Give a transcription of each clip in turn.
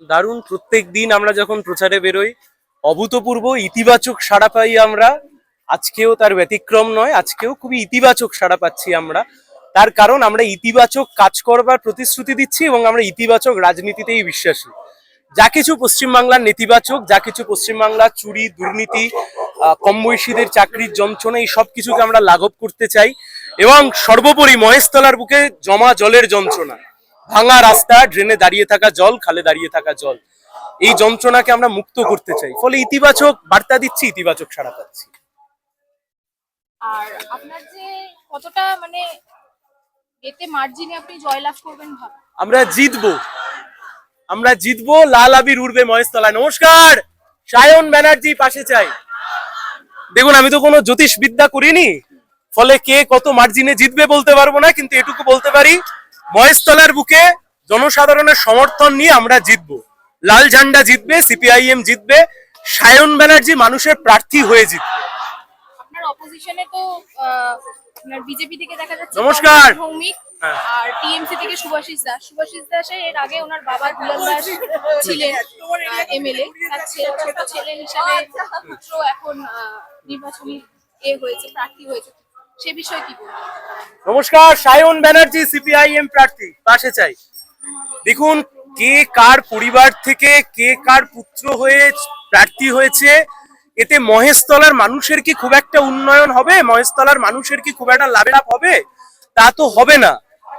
দারুণ। প্রত্যেক দিন আমরা যখন প্রচারে বেরোই অভূতপূর্ব ইতিবাচক সাড়া পাই আমরা। আজকেও তার ব্যতিক্রম নয়, আজকেও খুবই ইতিবাচক সাড়া পাচ্ছি আমরা। তার কারণ আমরা ইতিবাচক কাজ করবার প্রতিশ্রুতি দিচ্ছি এবং আমরা ইতিবাচক রাজনীতিতেই বিশ্বাসী। যা কিছু পশ্চিমবাংলার নেতিবাচক, যা কিছু পশ্চিমবাংলার চুরি, দুর্নীতি, কম বয়সীদের চাকরির যন্ত্রণা, এই সব কিছুকে আমরা লাঘব করতে চাই। এবং সর্বোপরি মহেশতলার বুকে জমা জলের যন্ত্রণা, ভাঙা রাস্তা, ড্রেনে দাঁড়িয়ে থাকা জল, খালে দাঁড়িয়ে থাকা জল, এই যন্ত্রণাকে আমরা মুক্ত করতে চাই। ফলে ইতিবাচক বার্তা দিচ্ছি, ইতিবাচক সাড়া পাচ্ছি। আর আপনার যে কতটা মানে এতে মার্জিনে আপনি জয়লাভ করবেন ভাব? আমরা জিতবো, আমরা জিতবো, লাল আবির উড়বে মহেশতলায়। নমস্কার, সায়ন ব্যানার্জি পাশে চাই। দেখুন, আমি তো কোনো জ্যোতিষ বিদ্যা করিনি, ফলে কে কত মার্জিনে জিতবে বলতে পারবো না, কিন্তু এটুকু বলতে পারি মহেশতলার বুকে জনসাধারণের সমর্থন নিয়ে আমরা জিতবো। লাল ঝান্ডা জিতবে, সিপিআইএম জিতবে, সায়ন ব্যানার্জি মানুষের প্রার্থী হয়ে জিতবে। আপনার অপোজিশনে তো আপনার বিজেপি থেকে দেখা যাচ্ছে নমস্কার। ভৌমিক, আর টিএমসি থেকে শুভাশিস দাস। শুভাশিস দাসের এর আগে ওনার বাবা দুলাল দাস ছিলেন এমএলএ, তার ছোট ছেলে হিসাবে পুত্র এখন নির্বাচনী হয়েছে, প্রার্থী হয়েছে। সে বিষয়ে কি বলবেন? নমস্কার, সায়ন ব্যানার্জি সিপিআইএম প্রার্থী, পাশে চাই। দেখুন, কে কার পরিবার থেকে কে কার পুত্র হয়ে প্রার্থী হয়েছে, এতে মহেশতলার মানুষের কি খুব একটা উন্নয়ন হবে? মহেশতলার মানুষের কি খুব একটা লাভ হবে? তা তো হবে না।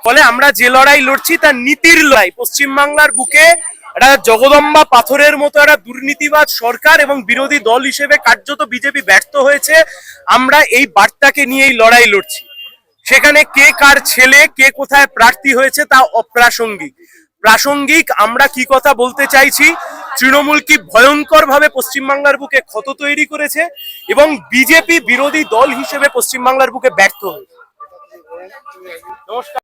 ফলে আমরা যে লড়াই লড়ছি তার নীতির লড়াই। পশ্চিমবাংলার বুকে একটা জগদম্বা পাথরের মতো একটা দুর্নীতিবাদ সরকার এবং বিরোধী দল হিসেবে কার্যত বিজেপি ব্যর্থ হয়েছে। আমরা এই বার্তাকে নিয়েই লড়াই লড়ছি। সেখানে কে কার ছেলে, কে কোথায় প্রার্থী হয়েছে তা অপ্রাসঙ্গিক। প্রাসঙ্গিক আমরা কি কথা বলতে চাইছি, তৃণমূল কি ভয়ঙ্কর ভাবে পশ্চিমবাংলার বুকে ক্ষত তৈরি করেছে এবং বিজেপি বিরোধী দল হিসেবে পশ্চিমবাংলার বুকে ব্যর্থ হয়েছে। নমস্কার।